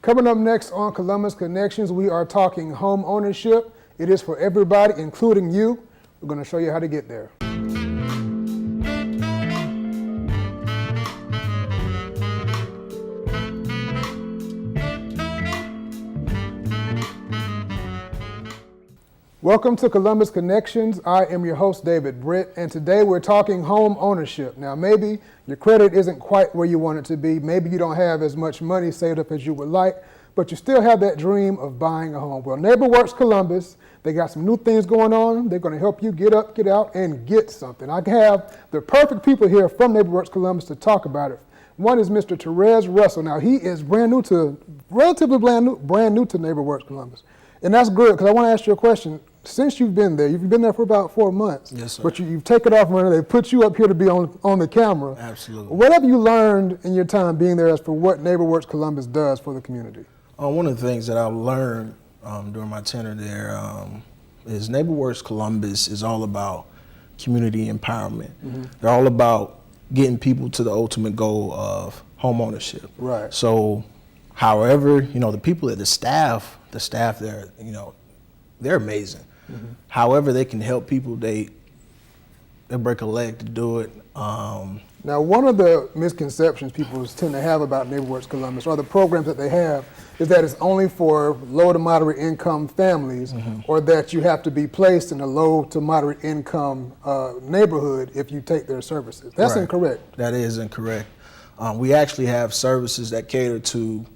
Coming up next on Columbus Connections, we are talking home ownership. It is for everybody, including you. We're going to show you how to get there. Welcome to Columbus Connections. I am your host, David Britt, and today we're talking home ownership. Now, maybe your credit isn't quite where you want it to be. Maybe you don't have as much money saved up as you would like, but you still have that dream of buying a home. Well, NeighborWorks Columbus, they got some new things going on. They're going to help you get up, get out, and get something. I have the perfect people here from NeighborWorks Columbus to talk about it. One is Mr. Therese Russell. Now, he is relatively brand new to NeighborWorks Columbus. And that's good, because I want to ask you a question. Since you've been there for about 4 months. Yes, sir. But you've taken off running. They put you up here to be on the camera. Absolutely. What have you learned in your time being there as for what NeighborWorks Columbus does for the community? One of the things that I learned during my tenure there is NeighborWorks Columbus is all about community empowerment. Mm-hmm. They're all about getting people to the ultimate goal of home ownership. Right. So, however, the people at the staff there, they're amazing. Mm-hmm. However they can help people, they break a leg to do it. Now, one of the misconceptions people tend to have about NeighborWorks Columbus, or the programs that they have, is that it's only for low to moderate income families, mm-hmm. or that you have to be placed in a low to moderate income neighborhood if you take their services. That's right. Incorrect. That is incorrect. We actually have services that cater to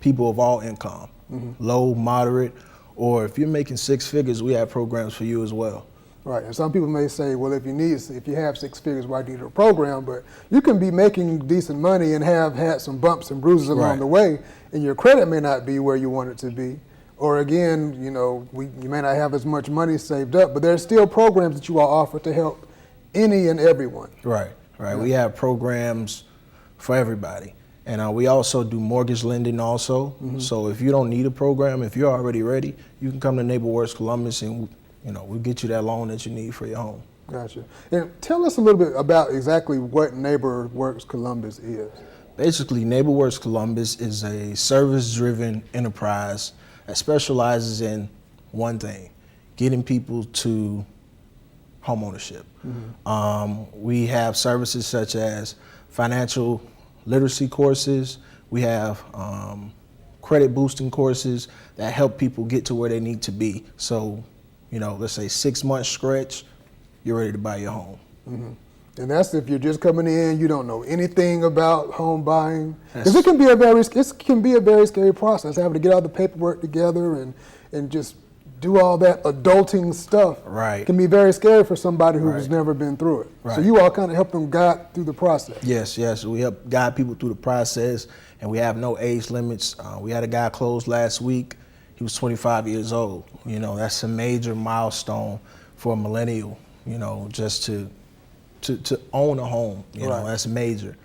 people of all income, mm-hmm. low, moderate, or if you're making six figures, we have programs for you as well. Right, and some people may say, well, if you have six figures, why do you need a program? But you can be making decent money and have had some bumps and bruises along right. the way, and your credit may not be where you want it to be. Or again, you may not have as much money saved up, but there's still programs that you all offer to help any and everyone. Right. Yeah. We have programs for everybody. And we also do mortgage lending also. Mm-hmm. So if you don't need a program, if you're already ready, you can come to NeighborWorks Columbus and we'll get you that loan that you need for your home. Gotcha. And tell us a little bit about exactly what NeighborWorks Columbus is. Basically, NeighborWorks Columbus is a service-driven enterprise that specializes in one thing, getting people to home ownership. Mm-hmm. We have services such as financial literacy courses. We have credit boosting courses that help people get to where they need to be. So, let's say 6 months stretch, you're ready to buy your home. Mm-hmm. And that's if you're just coming in, you don't know anything about home buying. Because it can be a very scary process, having to get all the paperwork together and just do all that adulting stuff. Right. It can be very scary for somebody who's right. never been through it. Right. So you all kind of help them guide through the process. Yes. We help guide people through the process, and we have no age limits. We had a guy close last week. He was 25 years old. That's a major milestone for a millennial, just to own a home. Right. That's major.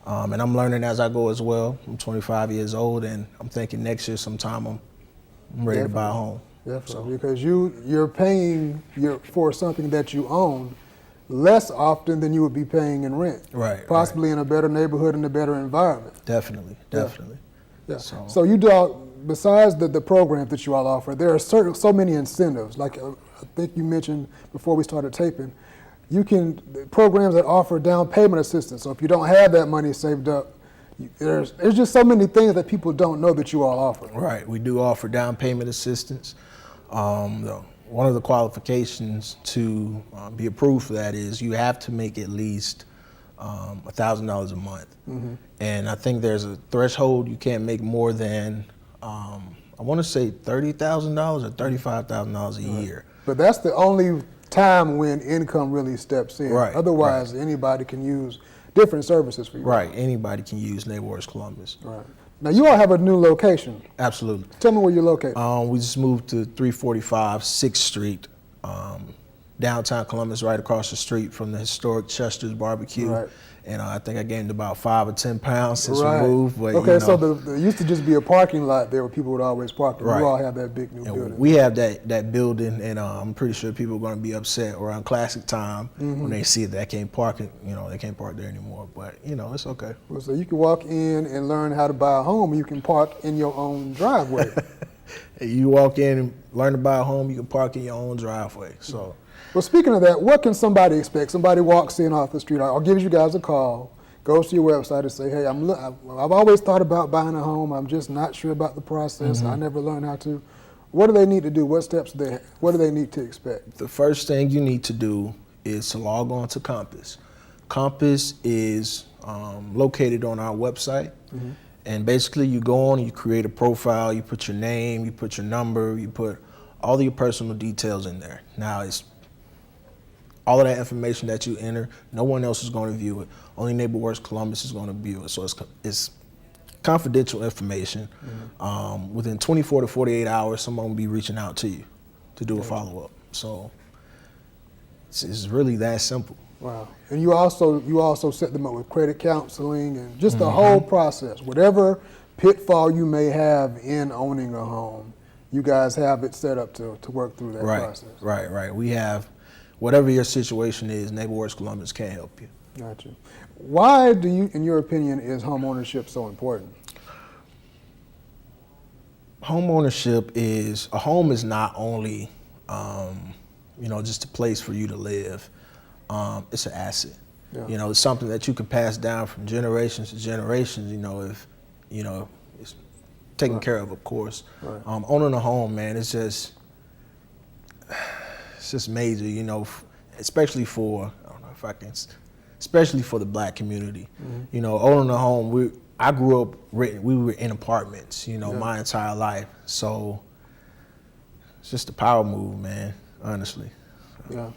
And I'm learning as I go as well. I'm 25 years old, and I'm thinking next year sometime I'm ready to buy a home. Definitely, So. because you're paying for something that you own less often than you would be paying in rent. Right. Possibly in a better neighborhood and a better environment. Definitely. Yeah. So you do all, besides the programs that you all offer, there are so many incentives. Like I think you mentioned before we started taping, programs that offer down payment assistance. So if you don't have that money saved up, there's just so many things that people don't know that you all offer. Right. We do offer down payment assistance. One of the qualifications to be approved for that is you have to make at least $1,000 a month. Mm-hmm. And I think there's a threshold. You can't make more than, I want to say $30,000 or $35,000 a year. But that's the only time when income really steps in. Right. Otherwise, anybody can use different services for you. Right. Anybody can use NeighborWorks Columbus. Right. Now, you all have a new location. Absolutely. Tell me where you're located. We just moved to 345 6th Street, downtown Columbus, right across the street from the historic Chester's Barbecue. Right. and I think I gained about 5 or 10 pounds since Right. we moved. But, Okay, you know, so there used to just be a parking lot there where people would always park. There. Right. You all have that big new and building. we have that building, and I'm pretty sure people are going to be upset around classic time when they see that they can't park there anymore. But you know, it's okay. Well, so you can walk in and learn how to buy a home. You can park in your own driveway. You walk in and learn to buy a home, you can park in your own driveway. So, Well, speaking of that, what can somebody expect? Somebody walks in off the street, or gives you guys a call, goes to your website and say, hey, I've always thought about buying a home. I'm just not sure about the process. I never learned how to. What do they need to do? What steps what do they need to expect? the first thing you need to do is to log on to Compass. Compass is located on our website. And basically you go on, you create a profile, you put your name, you put your number, you put all of your personal details in there. Now it's all of that information that you enter, no one else is going to view it. Only NeighborWorks Columbus is going to view it. So it's confidential information. Within 24 to 48 hours, someone will be reaching out to you to do a follow-up. So it's really that simple. Wow. And you also set them up with credit counseling and just the whole process. Whatever pitfall you may have in owning a home, you guys have it set up to work through that process. Right. We have, whatever your situation is, NeighborWorks Columbus can help you. Gotcha. Why do you, in your opinion, is home ownership so important? Home ownership a home is not only, just a place for you to live. It's an asset. Yeah. You know, it's something that you can pass down from generations to generations. It's taken care of course. Right. Owning a home, man, it's just major. Especially for especially for the Black community. Owning a home, I grew up, we were in apartments, my entire life. So it's just a power move, man, honestly. Yeah.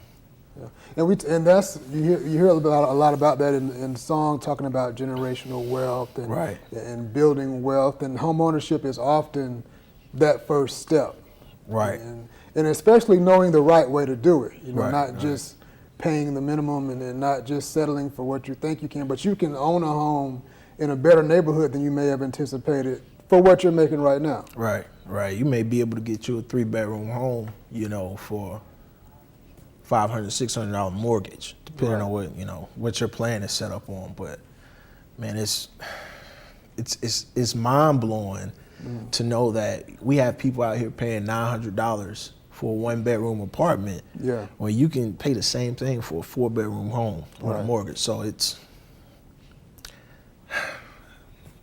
And that's you hear a lot about that in song, talking about generational wealth and building wealth, and home ownership is often that first step. Right. And especially knowing the right way to do it. Not just paying the minimum and then not just settling for what you think you can, but you can own a home in a better neighborhood than you may have anticipated for what you're making right now. Right. You may be able to get you a 3-bedroom home, for $500, $600 mortgage, depending on what your plan is set up on. But man, it's mind blowing to know that we have people out here paying $900 for a 1-bedroom apartment. Yeah. When you can pay the same thing for a 4-bedroom home on a mortgage. So it's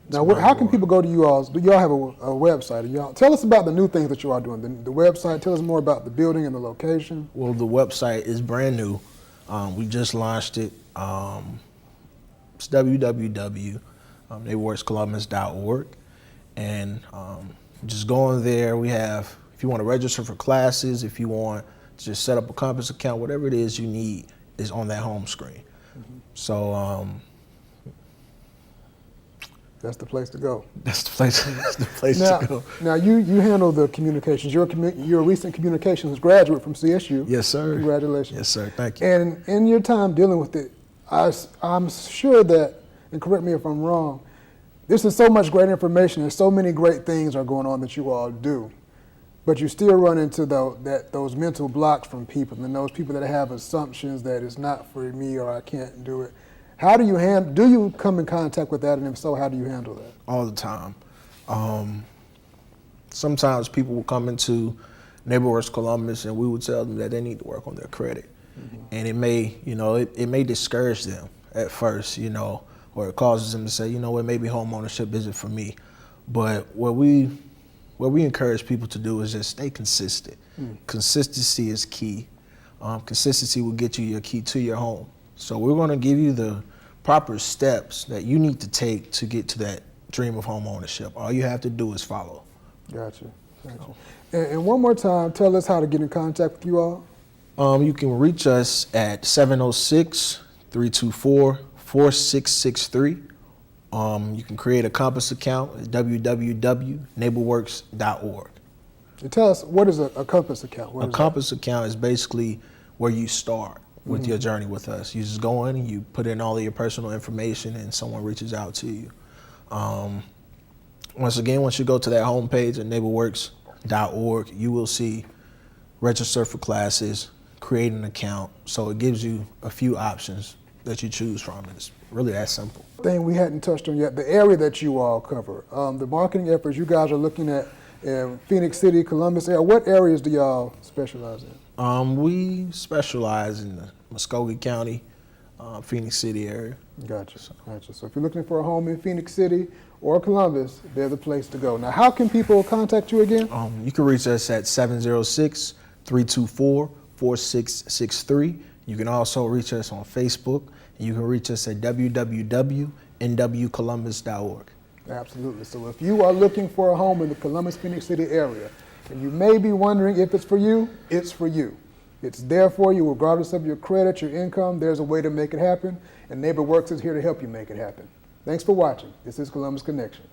now, how can people go to you all? Do you all have a website? Tell us about the new things that you are doing. The website, tell us more about the building and the location. Well, the website is brand new. We just launched it. It's www.neighborworkscolumbus.org. And just go on there. We have, if you want to register for classes, if you want to just set up a Compass account, whatever it is you need is on that home screen. So, that's the place to go. That's the place to go. Now you handle the communications. You're a recent communications graduate from CSU. Yes, sir. Congratulations. Yes, sir. Thank you. And in your time dealing with it, I'm sure that, and correct me if I'm wrong, this is so much great information and so many great things are going on that you all do, but you still run into those mental blocks from people and those people that have assumptions that it's not for me or I can't do it. How do you come in contact with that, and if so, how do you handle that? All the time. Sometimes people will come into NeighborWorks Columbus and we would tell them that they need to work on their credit. And it may, it may discourage them at first, or it causes them to say, maybe home ownership isn't for me. But what we encourage people to do is just stay consistent. Consistency is key. Consistency will get you your key to your home. So we're going to give you the proper steps that you need to take to get to that dream of home ownership. All you have to do is follow. Gotcha. And one more time, tell us how to get in contact with you all. You can reach us at 706-324-4663. You can create a Compass account at www.neighborworks.org. And tell us, what is a Compass account? A Compass account is basically where you start. with your journey with us. You just go in and you put in all of your personal information and someone reaches out to you. Once you go to that homepage at NeighborWorks.org, you will see register for classes, create an account. So it gives you a few options that you choose from. It's really that simple. Thing we hadn't touched on yet, the area that you all cover, the marketing efforts you guys are looking at in Phoenix City, Columbus area. What areas do y'all specialize in? We specialize in the Muskogee County, Phoenix City area. Gotcha. So if you're looking for a home in Phoenix City or Columbus, they're the place to go. Now, how can people contact you again? You can reach us at 706-324-4663. You can also reach us on Facebook, and you can reach us at www.nwcolumbus.org. Absolutely. So if you are looking for a home in the Columbus, Phoenix City area, and you may be wondering if it's for you, it's for you. It's there for you regardless of your credit, your income. There's a way to make it happen, and NeighborWorks is here to help you make it happen. Thanks for watching. This is Columbus Connections.